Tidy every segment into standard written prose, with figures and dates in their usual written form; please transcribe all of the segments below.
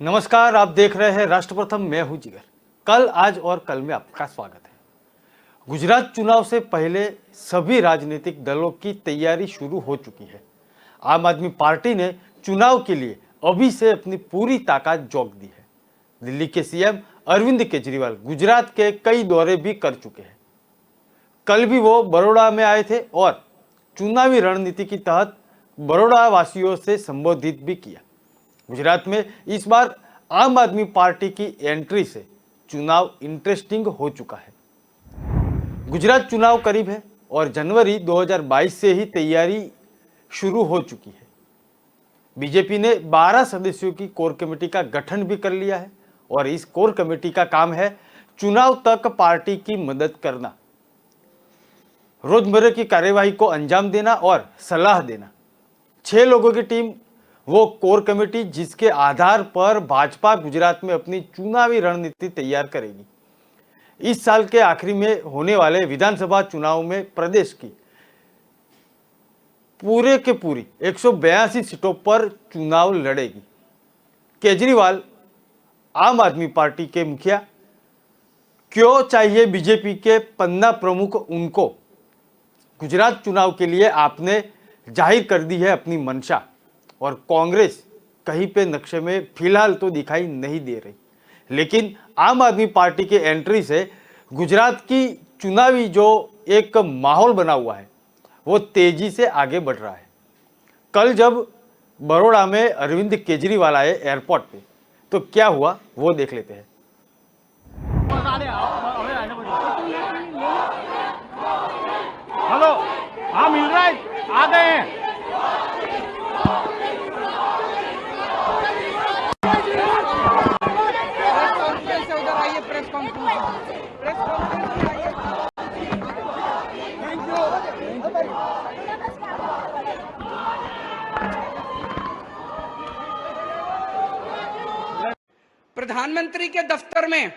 नमस्कार, आप देख रहे हैं राष्ट्र प्रथम। मैं हूं जिगर। कल, आज और कल में आपका स्वागत है। गुजरात चुनाव से पहले सभी राजनीतिक दलों की तैयारी शुरू हो चुकी है। आम आदमी पार्टी ने चुनाव के लिए अभी से अपनी पूरी ताकत झोंक दी है। दिल्ली के सीएम अरविंद केजरीवाल गुजरात के कई दौरे भी कर चुके हैं। कल भी वो बड़ौदा में आए थे और चुनावी रणनीति के तहत बड़ौदा वासियों से संबोधित भी किया। गुजरात में इस बार आम आदमी पार्टी की एंट्री से चुनाव इंटरेस्टिंग हो चुका है। गुजरात चुनाव करीब है और जनवरी 2022 से ही तैयारी शुरू हो चुकी है। बीजेपी ने 12 सदस्यों की कोर कमेटी का गठन भी कर लिया है और इस कोर कमेटी का काम है चुनाव तक पार्टी की मदद करना, रोजमर्रा की कार्यवाही को अंजाम देना और सलाह देना। 6 लोगों की टीम वो कोर कमेटी जिसके आधार पर भाजपा गुजरात में अपनी चुनावी रणनीति तैयार करेगी। इस साल के आखिरी में होने वाले विधानसभा चुनाव में प्रदेश की पूरे के पूरी 182 सीटों पर चुनाव लड़ेगी। केजरीवाल, आम आदमी पार्टी के मुखिया, क्यों चाहिए बीजेपी के पन्ना प्रमुख उनको? गुजरात चुनाव के लिए आपने जाहिर कर दी है अपनी मंशा और कांग्रेस कहीं पे नक्शे में फिलहाल तो दिखाई नहीं दे रही, लेकिन आम आदमी पार्टी के एंट्री से गुजरात की चुनावी जो एक माहौल बना हुआ है वो तेजी से आगे बढ़ रहा है। कल जब बड़ौदा में अरविंद केजरीवाल आए एयरपोर्ट पे तो क्या हुआ वो देख लेते हैं। हेलो, हाँ मिल रहा है, आ गए हैं। Press conference thank you. प्रधानमंत्री के दफ्तर में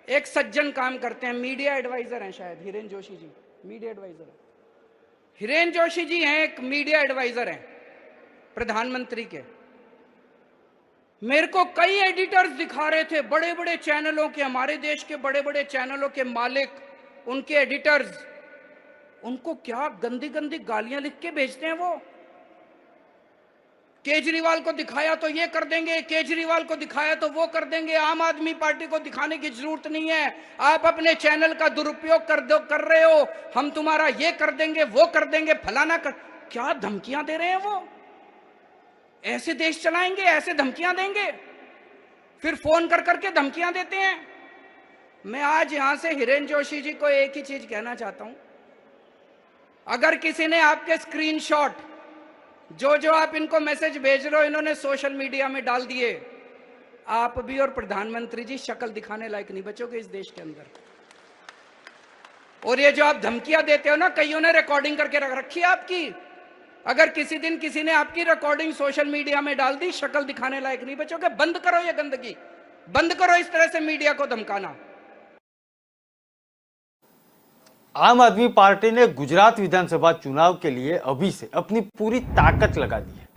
एक सज्जन काम करते हैं, मीडिया एडवाइजर हैं, शायद हिरेन जोशी जी मीडिया एडवाइजर है। हिरेन जोशी जी हैं, एक मीडिया एडवाइजर हैं प्रधानमंत्री के। मेरे को कई एडिटर्स दिखा रहे थे, बड़े बड़े चैनलों के, हमारे देश के बड़े बड़े चैनलों के मालिक, उनके एडिटर्स, उनको क्या गंदी गंदी गालियां लिख के भेजते हैं। वो केजरीवाल को दिखाया तो ये कर देंगे, केजरीवाल को दिखाया तो वो कर देंगे, आम आदमी पार्टी को दिखाने की जरूरत नहीं है, आप अपने चैनल का दुरुपयोग कर रहे हो, हम तुम्हारा ये कर देंगे, वो कर देंगे, फलाना कर। क्या धमकियां दे रहे हैं वो? ऐसे देश चलाएंगे? ऐसे धमकियां देंगे? फिर फोन कर करके धमकियां देते हैं। मैं आज यहां से हिरेन जोशी जी को एक ही चीज कहना चाहता हूं, अगर किसी ने आपके स्क्रीनशॉट जो आप इनको मैसेज भेज रहे हो इन्होंने सोशल मीडिया में डाल दिए, आप भी और प्रधानमंत्री जी शक्ल दिखाने लायक नहीं बचोगे इस देश के अंदर। और ये जो आप धमकियां देते हो ना, कईयों ने रिकॉर्डिंग करके रख रखी है आपकी। अगर किसी दिन किसी ने आपकी रिकॉर्डिंग सोशल मीडिया में डाल दी, शक्ल दिखाने लायक नहीं बचोगे। बंद करो ये गंदगी, बंद करो इस तरह से मीडिया को धमकाना। आम आदमी पार्टी ने गुजरात विधानसभा चुनाव के लिए अभी से अपनी पूरी ताकत लगा दी है।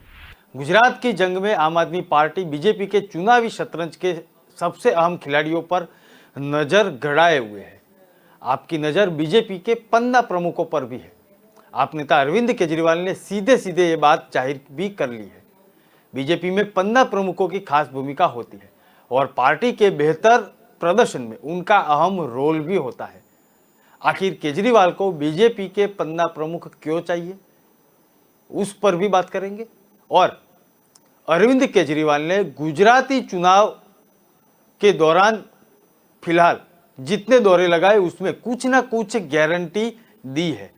गुजरात की जंग में आम आदमी पार्टी बीजेपी के चुनावी शतरंज के सबसे अहम खिलाड़ियों पर नजर गड़ाए हुए है। आपकी नजर बीजेपी के पन्ना प्रमुखों पर भी है। आप नेता अरविंद केजरीवाल ने सीधे सीधे ये बात जाहिर भी कर ली है। बीजेपी में पन्ना प्रमुखों की खास भूमिका होती है और पार्टी के बेहतर प्रदर्शन में उनका अहम रोल भी होता है। आखिर केजरीवाल को बीजेपी के पन्ना प्रमुख क्यों चाहिए, उस पर भी बात करेंगे। और अरविंद केजरीवाल ने गुजराती चुनाव के दौरान फिलहाल जितने दौरे लगाए उसमें कुछ ना कुछ गारंटी दी है।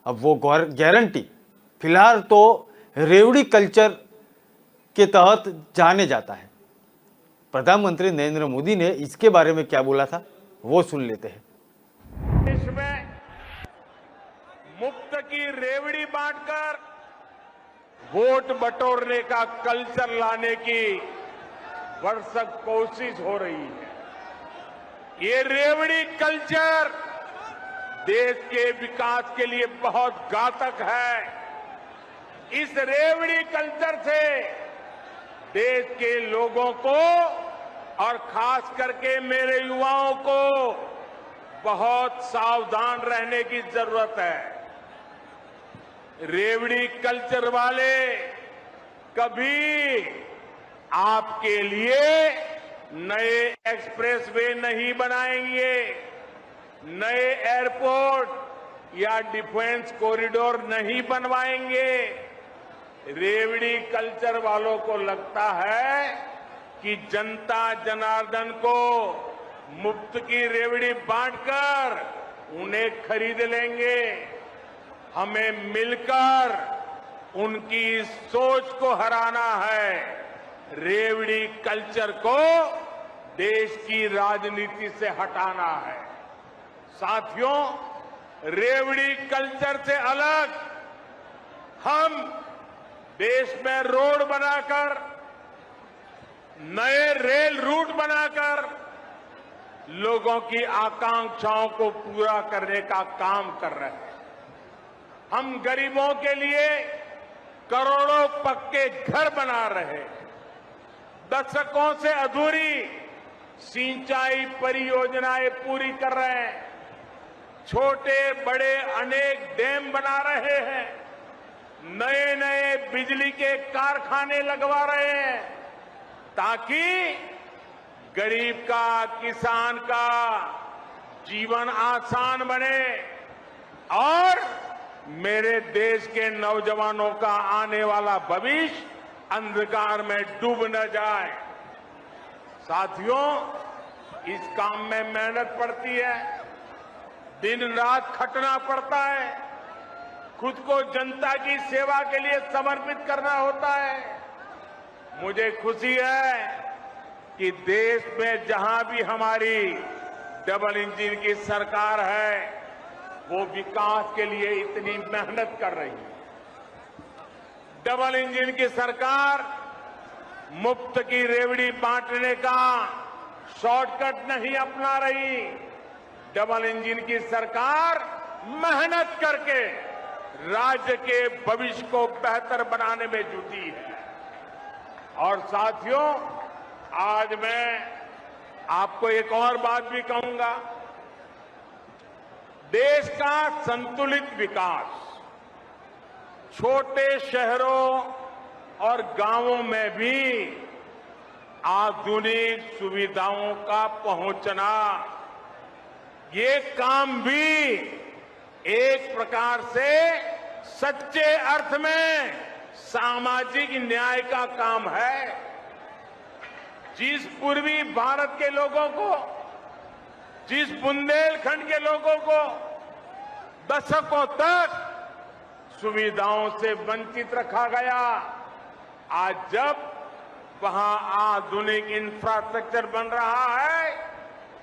अब वो गारंटी फिलहाल तो रेवड़ी कल्चर के तहत जाने जाता है। प्रधानमंत्री नरेंद्र मोदी ने इसके बारे में क्या बोला था वो सुन लेते हैं। देश में मुफ्त की रेवड़ी बांटकर वोट बटोरने का कल्चर लाने की भरसक कोशिश हो रही है। ये रेवड़ी कल्चर देश के विकास के लिए बहुत घातक है। इस रेवड़ी कल्चर से देश के लोगों को और खास करके मेरे युवाओं को बहुत सावधान रहने की जरूरत है। रेवड़ी कल्चर वाले कभी आपके लिए नए एक्सप्रेसवे नहीं बनाएंगे, नए एयरपोर्ट या डिफेंस कॉरिडोर नहीं बनवाएंगे। रेवड़ी कल्चर वालों को लगता है कि जनता जनार्दन को मुफ्त की रेवड़ी बांटकर उन्हें खरीद लेंगे। हमें मिलकर उनकी इस सोच को हराना है। रेवड़ी कल्चर को देश की राजनीति से हटाना है। साथियों, रेवड़ी कल्चर से अलग हम देश में रोड बनाकर, नए रेल रूट बनाकर लोगों की आकांक्षाओं को पूरा करने का काम कर रहे हैं। हम गरीबों के लिए करोड़ों पक्के घर बना रहे हैं। दशकों से अधूरी सिंचाई परियोजनाएं पूरी कर रहे हैं। छोटे बड़े अनेक डैम बना रहे हैं। नए नए बिजली के कारखाने लगवा रहे हैं ताकि गरीब का, किसान का जीवन आसान बने और मेरे देश के नौजवानों का आने वाला भविष्य अंधकार में डूब न जाए। साथियों, इस काम में मेहनत पड़ती है, दिन रात खटना पड़ता है, खुद को जनता की सेवा के लिए समर्पित करना होता है। मुझे खुशी है कि देश में जहां भी हमारी डबल इंजन की सरकार है, वो विकास के लिए इतनी मेहनत कर रही है। डबल इंजन की सरकार मुफ्त की रेवड़ी बांटने का शॉर्टकट नहीं अपना रही। डबल इंजन की सरकार मेहनत करके राज्य के भविष्य को बेहतर बनाने में जुटी है। और साथियों, आज मैं आपको एक और बात भी कहूंगा। देश का संतुलित विकास छोटे शहरों और गांवों में भी आधुनिक सुविधाओं का पहुंचना, ये काम भी एक प्रकार से सच्चे अर्थ में सामाजिक न्याय का काम है। जिस पूर्वी भारत के लोगों को, जिस बुंदेलखंड के लोगों को दशकों तक सुविधाओं से वंचित रखा गया, आज जब वहां आधुनिक इंफ्रास्ट्रक्चर बन रहा है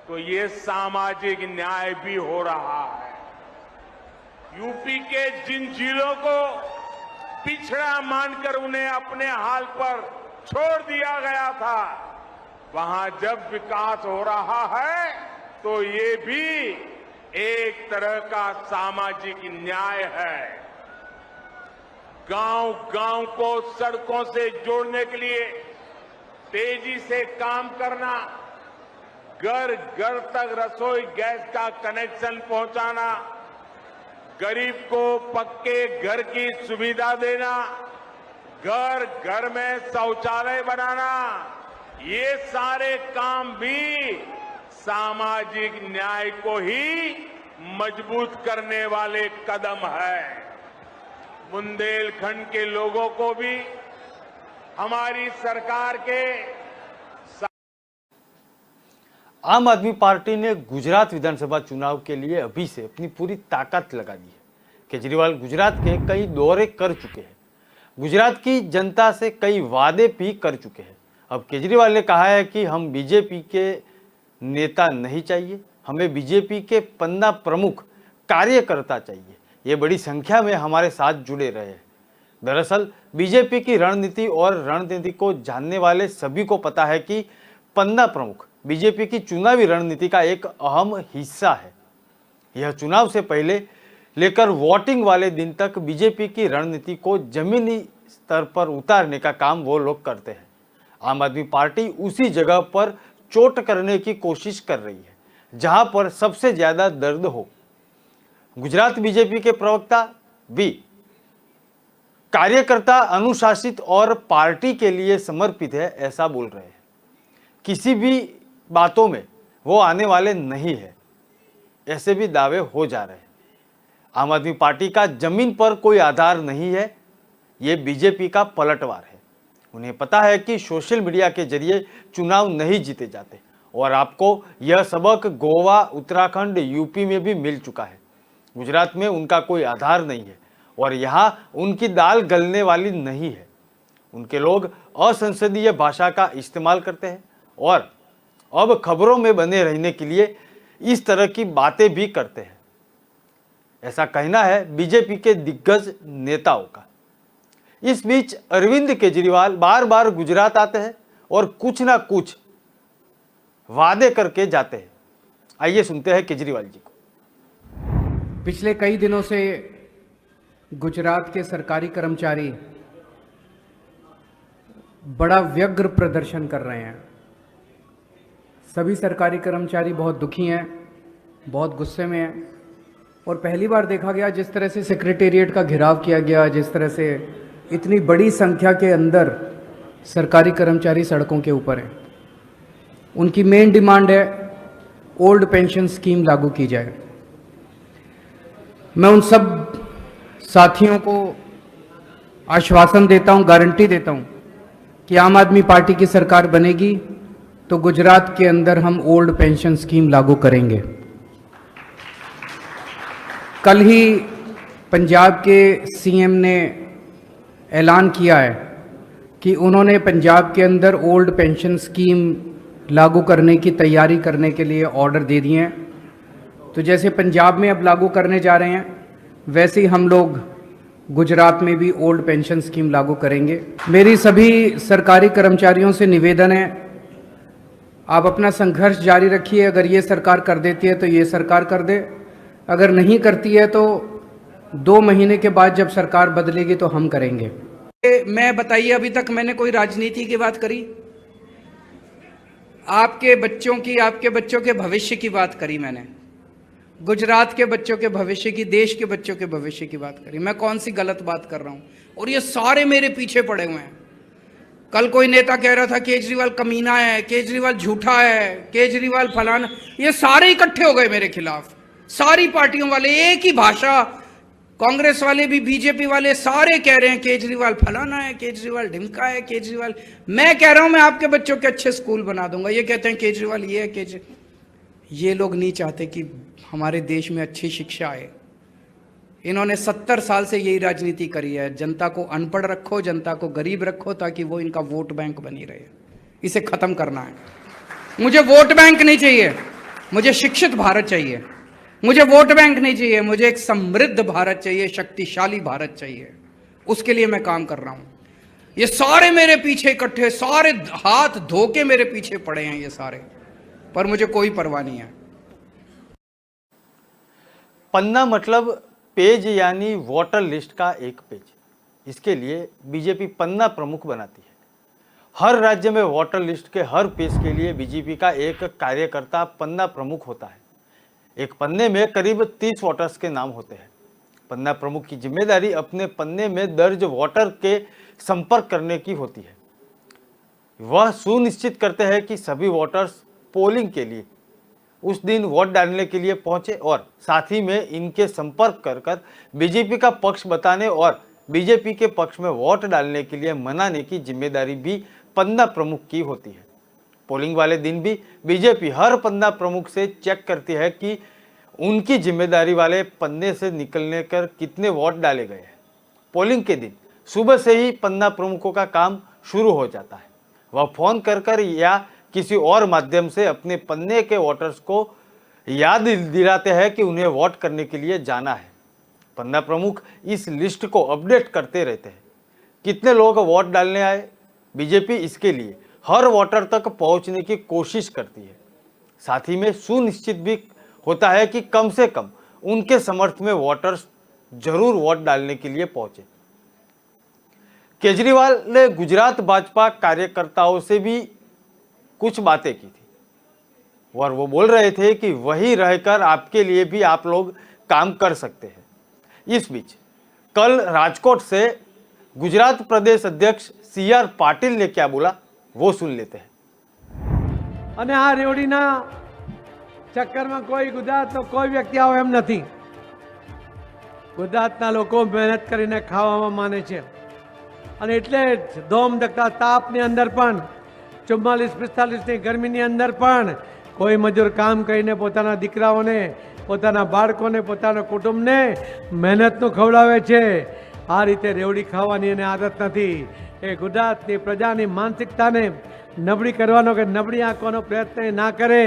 तो ये सामाजिक न्याय भी हो रहा है। यूपी के जिन जिलों को पिछड़ा मानकर उन्हें अपने हाल पर छोड़ दिया गया था, वहां जब विकास हो रहा है तो ये भी एक तरह का सामाजिक न्याय है। गांव-गांव को सड़कों से जोड़ने के लिए तेजी से काम करना, घर-घर तक रसोई गैस का कनेक्शन पहुंचाना, गरीब को पक्के घर की सुविधा देना, घर-घर में शौचालय बनाना, ये सारे काम भी सामाजिक न्याय को ही मजबूत करने वाले कदम है। बुंदेलखंड के लोगों को भी हमारी सरकार के आम आदमी पार्टी ने गुजरात विधानसभा चुनाव के लिए अभी से अपनी पूरी ताकत लगा दी है। केजरीवाल गुजरात के कई दौरे कर चुके हैं, गुजरात की जनता से कई वादे भी कर चुके हैं। अब केजरीवाल ने कहा है कि हम बीजेपी के नेता नहीं चाहिए, हमें बीजेपी के पन्ना प्रमुख कार्यकर्ता चाहिए। ये बड़ी संख्या में हमारे साथ जुड़े रहे हैं। दरअसल बीजेपी की रणनीति और रणनीति को जानने वाले सभी को पता है कि पन्ना प्रमुख बीजेपी की चुनावी रणनीति का एक अहम हिस्सा है। यह चुनाव से पहले लेकर वोटिंग वाले दिन तक बीजेपी की रणनीति को जमीनी स्तर पर उतारने का काम वो लोग करते हैं। आम आदमी पार्टी उसी जगह पर चोट करने की कोशिश कर रही है जहां पर सबसे ज्यादा दर्द हो। गुजरात बीजेपी के प्रवक्ता बी कार्यकर्ता अनुशासित और पार्टी के लिए समर्पित है ऐसा बोल रहे हैं। किसी भी बातों में वो आने वाले नहीं है ऐसे भी दावे हो जा रहे हैं। आम आदमी पार्टी का जमीन पर कोई आधार नहीं है, ये बीजेपी का पलटवार है। उन्हें पता है कि सोशल मीडिया के जरिए चुनाव नहीं जीते जाते और आपको यह सबक गोवा, उत्तराखंड, यूपी में भी मिल चुका है। गुजरात में उनका कोई आधार नहीं है और यहाँ उनकी दाल गलने वाली नहीं है। उनके लोग असंसदीय भाषा का इस्तेमाल करते हैं और अब खबरों में बने रहने के लिए इस तरह की बातें भी करते हैं, ऐसा कहना है बीजेपी के दिग्गज नेताओं का। इस बीच अरविंद केजरीवाल बार बार गुजरात आते हैं और कुछ ना कुछ वादे करके जाते हैं। आइए सुनते हैं केजरीवाल जी को। पिछले कई दिनों से गुजरात के सरकारी कर्मचारी बड़ा व्यग्र प्रदर्शन कर रहे हैं। सभी सरकारी कर्मचारी बहुत दुखी हैं, बहुत गुस्से में हैं और पहली बार देखा गया जिस तरह से सेक्रेटेरिएट का घेराव किया गया, जिस तरह से इतनी बड़ी संख्या के अंदर सरकारी कर्मचारी सड़कों के ऊपर हैं। उनकी मेन डिमांड है ओल्ड पेंशन स्कीम लागू की जाए। मैं उन सब साथियों को आश्वासन देता हूं, गारंटी देता हूं कि आम आदमी पार्टी की सरकार बनेगी तो गुजरात के अंदर हम ओल्ड पेंशन स्कीम लागू करेंगे। कल ही पंजाब के सीएम ने ऐलान किया है कि उन्होंने पंजाब के अंदर ओल्ड पेंशन स्कीम लागू करने की तैयारी करने के लिए ऑर्डर दे दिए हैं। तो जैसे पंजाब में अब लागू करने जा रहे हैं वैसे ही हम लोग गुजरात में भी ओल्ड पेंशन स्कीम लागू करेंगे। मेरी सभी सरकारी कर्मचारियों से निवेदन है, आप अपना संघर्ष जारी रखिए। अगर ये सरकार कर देती है तो ये सरकार कर दे, अगर नहीं करती है तो 2 महीने के बाद जब सरकार बदलेगी तो हम करेंगे। मैं बताइए, अभी तक मैंने कोई राजनीति की बात करी? आपके बच्चों के भविष्य की बात करी मैंने, गुजरात के बच्चों के भविष्य की, देश के बच्चों के भविष्य की बात करी। मैं कौन सी गलत बात कर रहा हूं? और ये सारे मेरे पीछे पड़े हुए हैं। कल कोई नेता कह रहा था केजरीवाल कमीना है, केजरीवाल झूठा है, केजरीवाल फलाना, ये सारे इकट्ठे हो गए मेरे खिलाफ। सारी पार्टियों वाले एक ही भाषा, कांग्रेस वाले भी, बीजेपी वाले सारे कह रहे हैं केजरीवाल फलाना है, केजरीवाल ढिमका है, केजरीवाल। मैं कह रहा हूं मैं आपके बच्चों के अच्छे स्कूल बना दूंगा। ये कहते हैं केजरीवाल ये है, ये लोग नहीं चाहते कि हमारे देश में अच्छी शिक्षा आए। इन्होंने 70 साल से यही राजनीति करी है, जनता को अनपढ़ रखो, जनता को गरीब रखो ताकि वो इनका वोट बैंक बनी रहे। इसे खत्म करना है। मुझे वोट बैंक नहीं चाहिए, मुझे शिक्षित भारत चाहिए। मुझे वोट बैंक नहीं चाहिए, मुझे एक समृद्ध भारत चाहिए, शक्तिशाली भारत चाहिए। उसके लिए मैं काम कर रहा हूं। ये सारे मेरे पीछे इकट्ठे, सारे हाथ धो के मेरे पीछे पड़े हैं ये सारे, पर मुझे कोई परवाह नहीं है। पन्ना मतलब पेज यानी वोटर लिस्ट का एक पेज। इसके लिए बीजेपी पन्ना प्रमुख बनाती है। हर राज्य में वोटर लिस्ट के हर पेज के लिए बीजेपी का एक कार्यकर्ता पन्ना प्रमुख होता है। एक पन्ने में करीब 30 वोटर्स के नाम होते हैं। पन्ना प्रमुख की जिम्मेदारी अपने पन्ने में दर्ज वोटर के संपर्क करने की होती है। वह सुनिश्चित करते हैं कि सभी वोटर्स पोलिंग के लिए उस दिन वोट डालने के लिए पहुंचे और साथ ही में इनके संपर्क कर बीजेपी का पक्ष बताने और बीजेपी के पक्ष में वोट डालने के लिए मनाने की जिम्मेदारी भी पन्ना प्रमुख की होती है। पोलिंग वाले दिन भी बीजेपी हर पन्ना प्रमुख से चेक करती है कि उनकी जिम्मेदारी वाले पन्ने से निकलने कर कितने वोट डाले गए हैं। पोलिंग के दिन सुबह से ही पन्ना प्रमुखों का काम शुरू हो जाता है। वह फोन कर या किसी और माध्यम से अपने पन्ने के वोटर्स को याद दिलाते हैं कि उन्हें वोट करने के लिए जाना है। पन्ना प्रमुख इस लिस्ट को अपडेट करते रहते हैं। कितने लोग वोट डालने आए, बीजेपी इसके लिए हर वोटर तक पहुंचने की कोशिश करती है। साथ ही में सुनिश्चित भी होता है कि कम से कम उनके समर्थन में वोटर्स जरूर वोट डालने के लिए पहुंचे। केजरीवाल ने गुजरात भाजपा कार्यकर्ताओं से भी कुछ बातें की थी और वो बोल रहे थे कि वहीं रहकर आपके लिए भी आप लोग काम कर सकते हैं। इस बीच कल राजकोट से गुजरात प्रदेश अध्यक्ष CR पाटिल ने क्या बोला वो सुन लेते हैं। અને આ રેવડીના ચક્કરમાં કોઈ ગુજરાતનો કોઈ વ્યક્તિ આવે એમ નથી। ગુજરાતના લોકો મહેનત કરીને ખાવામાં માને છે અને એટલે જ ધોમ ધકતા તાપની અંદર પણ 44-45ની ગરમીની અંદર પણ કોઈ મજૂર કામ કરીને પોતાના દીકરાઓને, પોતાના બાળકોને, પોતાના કુટુંબને મહેનતનું ખવડાવે છે। આ રીતે રેવડી ખાવાની એને આદત નથી। એ ગુજરાતની પ્રજાની માનસિકતાને નબળી કરવાનો કે નબળી આંકવાનો પ્રયત્ન એ ના કરે।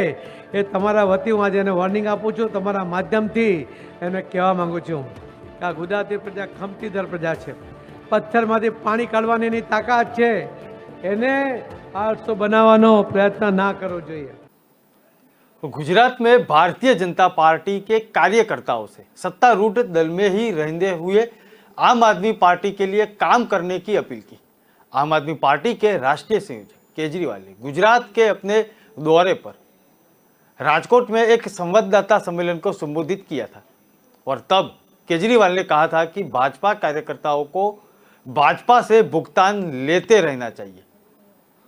એ તમારા વતી હું આજે એને વોર્નિંગ આપું છું, તમારા માધ્યમથી એને કહેવા માગું છું કે આ ગુજરાતી પ્રજા ખમતીધર પ્રજા છે। પથ્થરમાંથી પાણી કાઢવાની એની તાકાત છે, એને આળસુ બનાવવાનો પ્રયત્ન ના કરવો જોઈએ। गुजरात में भारतीय जनता पार्टी के कार्यकर्ताओं से सत्तारूढ़ दल में ही रहते हुए आम आदमी पार्टी के लिए काम करने की अपील की। आम आदमी पार्टी के राष्ट्रीय संयोजक केजरीवाल ने गुजरात के अपने दौरे पर राजकोट में एक संवाददाता सम्मेलन को संबोधित किया था और तब केजरीवाल ने कहा था कि भाजपा कार्यकर्ताओं को भाजपा से भुगतान लेते रहना चाहिए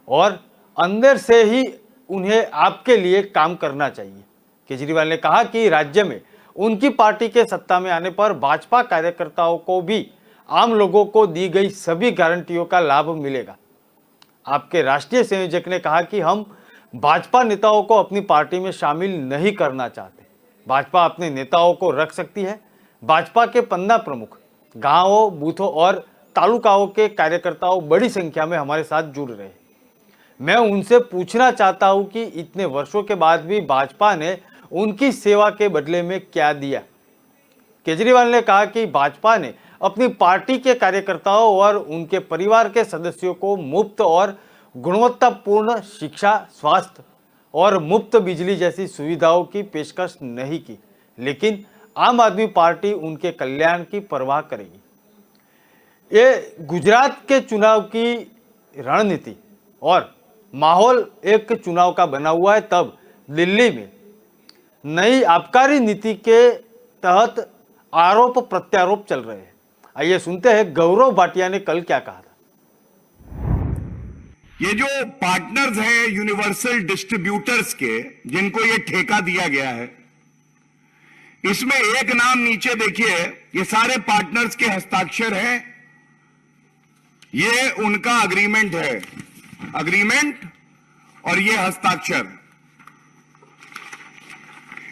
और अंदर से ही उन्हें आपके लिए काम करना चाहिए। केजरीवाल ने कहा कि राज्य में उनकी पार्टी के सत्ता में आने पर भाजपा कार्यकर्ताओं को भी आम लोगों को दी गई सभी गारंटियों का लाभ मिलेगा। आपके राष्ट्रीय संयोजक ने कहा कि हम भाजपा नेताओं को अपनी पार्टी में शामिल नहीं करना चाहते। भाजपा अपने नेताओं को रख सकती है। भाजपा के 15 प्रमुख गांवों, बूथों और तालुकाओं के कार्यकर्ताओं बड़ी संख्या में हमारे साथ जुड़ रहे हैं। मैं उनसे पूछना चाहता हूं कि इतने वर्षों के बाद भी भाजपा ने उनकी सेवा के बदले में क्या दिया। केजरीवाल ने कहा कि भाजपा ने अपनी पार्टी के कार्यकर्ताओं और उनके परिवार के सदस्यों को मुफ्त और गुणवत्तापूर्ण शिक्षा, स्वास्थ्य और मुफ्त बिजली जैसी सुविधाओं की पेशकश नहीं की, लेकिन आम आदमी पार्टी उनके कल्याण की परवाह करेगी। ये गुजरात के चुनाव की रणनीति और माहौल एक चुनाव का बना हुआ है। तब दिल्ली में नई आबकारी नीति के तहत आरोप प्रत्यारोप चल रहे हैं। आइए सुनते हैं गौरव भाटिया ने कल क्या कहा था। ये जो पार्टनर्स हैं यूनिवर्सल डिस्ट्रीब्यूटर्स के, जिनको ये ठेका दिया गया है, इसमें एक नाम नीचे देखिए, ये सारे पार्टनर्स के हस्ताक्षर हैं। ये उनका अग्रीमेंट है, अग्रीमेंट और ये हस्ताक्षर।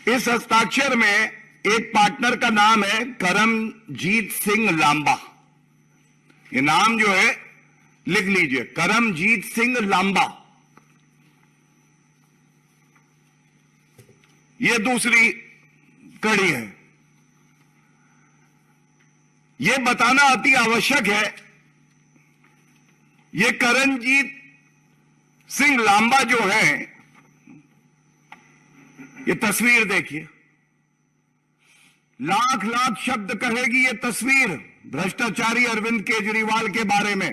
इस हस्ताक्षर में एक पार्टनर का नाम है करमजीत सिंह लांबा। ये नाम जो है लिख लीजिए, करमजीत सिंह लांबा। ये दूसरी कड़ी है। ये बताना अति आवश्यक है, ये करमजीत सिंह लांबा जो है, ये तस्वीर देखिए, लाख लाख शब्द कहेगी ये तस्वीर भ्रष्टाचारी अरविंद केजरीवाल के बारे में।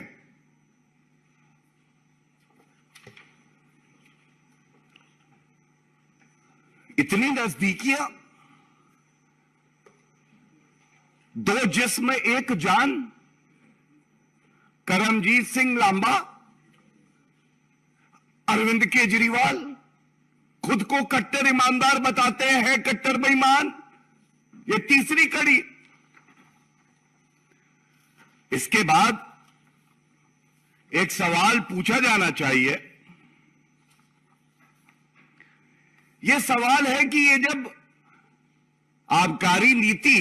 इतनी नजदीकियां, दो जिस्म एक जान। करमजीत सिंह लांबा, अरविंद केजरीवाल खुद को कट्टर ईमानदार बताते हैं, कट्टर बेईमान। ये तीसरी कड़ी। इसके बाद एक सवाल पूछा जाना चाहिए। यह सवाल है कि ये जब आबकारी नीति,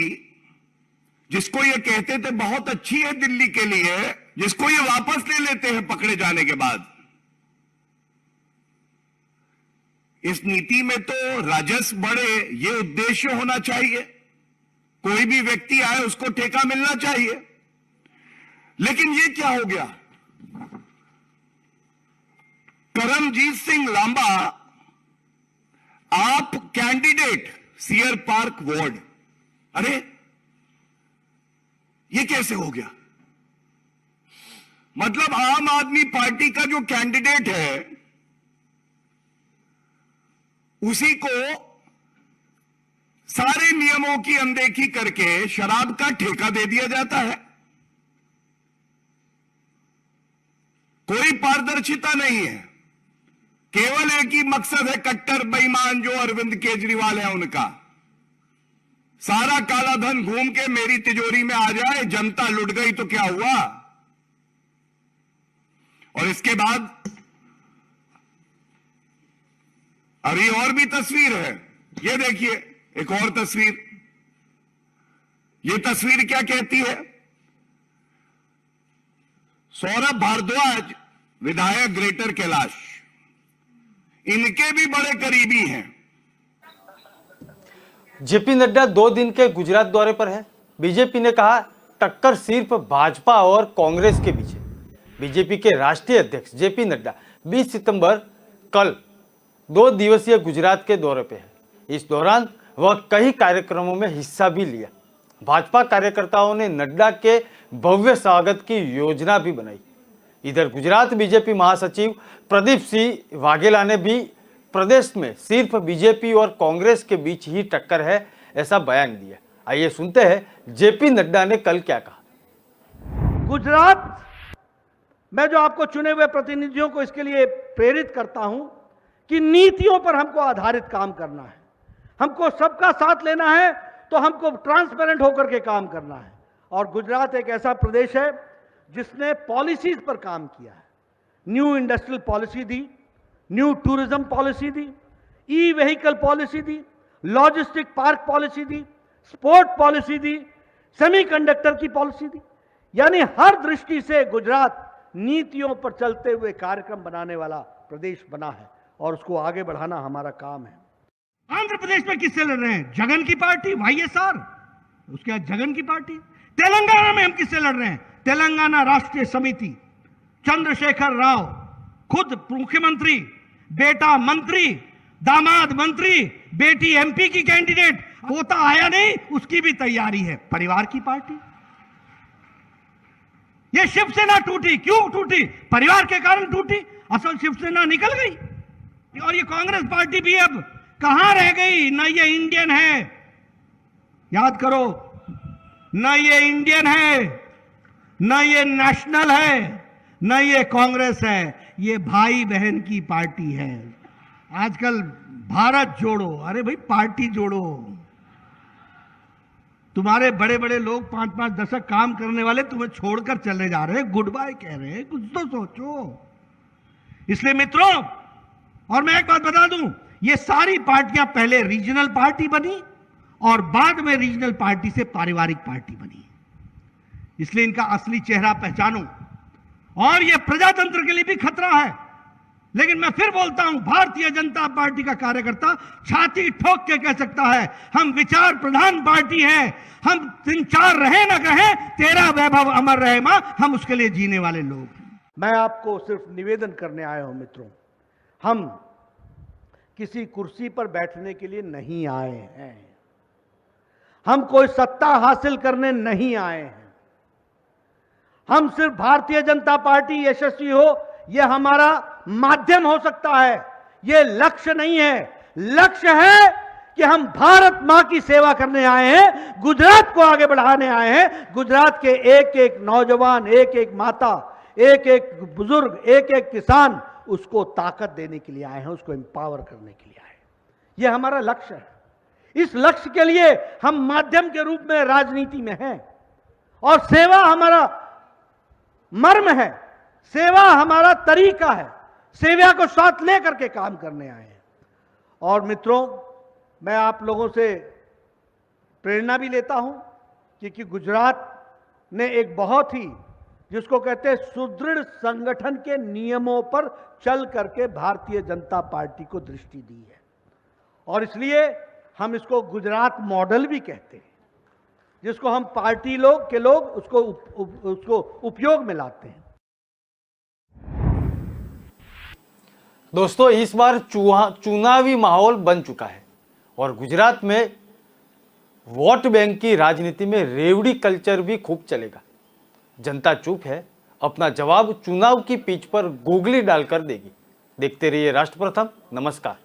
जिसको ये कहते थे बहुत अच्छी है दिल्ली के लिए, जिसको ये वापस ले लेते हैं पकड़े जाने के बाद, इस नीति में तो राजस्व बढ़े ये उद्देश्य होना चाहिए। कोई भी व्यक्ति आए उसको ठेका मिलना चाहिए। लेकिन ये क्या हो गया? करमजीत सिंह लांबा, आप कैंडिडेट सीयर पार्क वार्ड। अरे ये कैसे हो गया? मतलब आम आदमी पार्टी का जो कैंडिडेट है उसी को सारे नियमों की अनदेखी करके शराब का ठेका दे दिया जाता है। कोई पारदर्शिता नहीं है, केवल एक ही मकसद है, कट्टर बेईमान जो अरविंद केजरीवाल है उनका, सारा काला धन घूम के मेरी तिजोरी में आ जाए, जनता लुट गई तो क्या हुआ। और इसके बाद अभी और भी तस्वीर है, ये देखिए एक और तस्वीर। ये तस्वीर क्या कहती है? सौरभ भारद्वाज विधायक ग्रेटर कैलाश, इनके भी बड़े करीबी हैं। जेपी नड्डा 2 दिन के गुजरात दौरे पर है। बीजेपी ने कहा टक्कर सिर्फ भाजपा और कांग्रेस के बीच है। बीजेपी के राष्ट्रीय अध्यक्ष जेपी नड्डा 20 सितंबर कल 2 दिवसीय गुजरात के दौरे पे है। इस दौरान वह कई कार्यक्रमों में हिस्सा भी लिया। भाजपा कार्यकर्ताओं ने नड्डा के भव्य स्वागत की योजना भी बनाई। इधर गुजरात बीजेपी महासचिव प्रदीप सिंह वाघेला ने भी प्रदेश में सिर्फ बीजेपी और कांग्रेस के बीच ही टक्कर है ऐसा बयान दिया। आइए सुनते हैं जेपी नड्डा ने कल क्या कहा। गुजरात मैं जो आपको चुने हुए प्रतिनिधियों को इसके लिए प्रेरित करता हूं कि नीतियों पर हमको आधारित काम करना है, हमको सबका साथ लेना है, तो हमको ट्रांसपेरेंट होकर के काम करना है। और गुजरात एक ऐसा प्रदेश है जिसने पॉलिसीज पर काम किया है। न्यू इंडस्ट्रियल पॉलिसी दी, न्यू टूरिज्म पॉलिसी दी, ई व्हीकल पॉलिसी दी, लॉजिस्टिक पार्क पॉलिसी दी, स्पोर्ट पॉलिसी दी, सेमीकंडक्टर की पॉलिसी दी। यानी हर दृष्टि से गुजरात नीतियों पर चलते हुए कार्यक्रम बनाने वाला प्रदेश बना है और उसको आगे बढ़ाना हमारा काम है। आंध्र प्रदेश में किससे लड़ रहे हैं? जगन की पार्टी वाईएसआर, उसके बाद जगन की पार्टी। तेलंगाना में हम किससे लड़ रहे हैं? तेलंगाना राष्ट्रीय समिति, चंद्रशेखर राव खुद मुख्यमंत्री, बेटा मंत्री, दामाद मंत्री, बेटी एमपी की कैंडिडेट, पोता आया नहीं, उसकी भी तैयारी है। परिवार की पार्टी। ये शिवसेना टूटी, क्यों टूटी? परिवार के कारण टूटी। असल शिवसेना निकल गई और ये कांग्रेस पार्टी भी अब कहां रह गई? न ये इंडियन है, याद करो, न ये इंडियन है, न ये नेशनल है, न ये कांग्रेस है, ये भाई बहन की पार्टी है। आजकल भारत जोड़ो, अरे भाई पार्टी जोड़ो। तुम्हारे बड़े बड़े लोग 5-5 दशक काम करने वाले तुम्हें छोड़कर चले जा रहे हैं, गुड बाय कह रहे हैं, कुछ तो सोचो। इसलिए मित्रों, और मैं एक बात बता दूं, ये सारी पार्टियां पहले रीजनल पार्टी बनी और बाद में रीजनल पार्टी से पारिवारिक पार्टी बनी। इसलिए इनका असली चेहरा पहचानो। और यह प्रजातंत्र के लिए भी खतरा है। लेकिन मैं फिर बोलता हूं, भारतीय जनता पार्टी का कार्यकर्ता छाती ठोक के कह सकता है, हम विचार प्रधान पार्टी है, हम 3-4 रहे न कहे, तेरा वैभव अमर रहे मां, हम उसके लिए जीने वाले लोग हैं। मैं आपको सिर्फ निवेदन करने आया हूं मित्रों, हम किसी कुर्सी पर बैठने के लिए नहीं आए हैं, हम कोई सत्ता हासिल करने नहीं आए हैं। हम सिर्फ भारतीय जनता पार्टी यशस्वी हो, यह हमारा माध्यम हो सकता है, यह लक्ष्य नहीं है। लक्ष्य है कि हम भारत मां की सेवा करने आए हैं, गुजरात को आगे बढ़ाने आए हैं। गुजरात के एक एक नौजवान, एक एक माता, एक एक बुजुर्ग, एक एक किसान, उसको ताकत देने के लिए आए हैं, उसको एम्पावर करने के लिए आए हैं। यह हमारा लक्ष्य है। इस लक्ष्य के लिए हम माध्यम के रूप में राजनीति में हैं और सेवा हमारा मर्म है, सेवा हमारा तरीका है, सेवा को साथ लेकर के काम करने आए हैं। और मित्रों, मैं आप लोगों से प्रेरणा भी लेता हूं, क्योंकि गुजरात ने एक बहुत ही, जिसको कहते हैं, सुदृढ़ संगठन के नियमों पर चल करके भारतीय जनता पार्टी को दृष्टि दी है। और इसलिए हम इसको गुजरात मॉडल भी कहते हैं, जिसको हम पार्टी लोग उसको उपयोग में लाते हैं। दोस्तों, इस बार चुनावी माहौल बन चुका है और गुजरात में वोट बैंक की राजनीति में रेवड़ी कल्चर भी खूब चलेगा। जनता चुप है अपना जवाब चुनाव की पिच पर गोगली डालकर देगी। देखते रहिए राष्ट्र प्रथम। नमस्कार।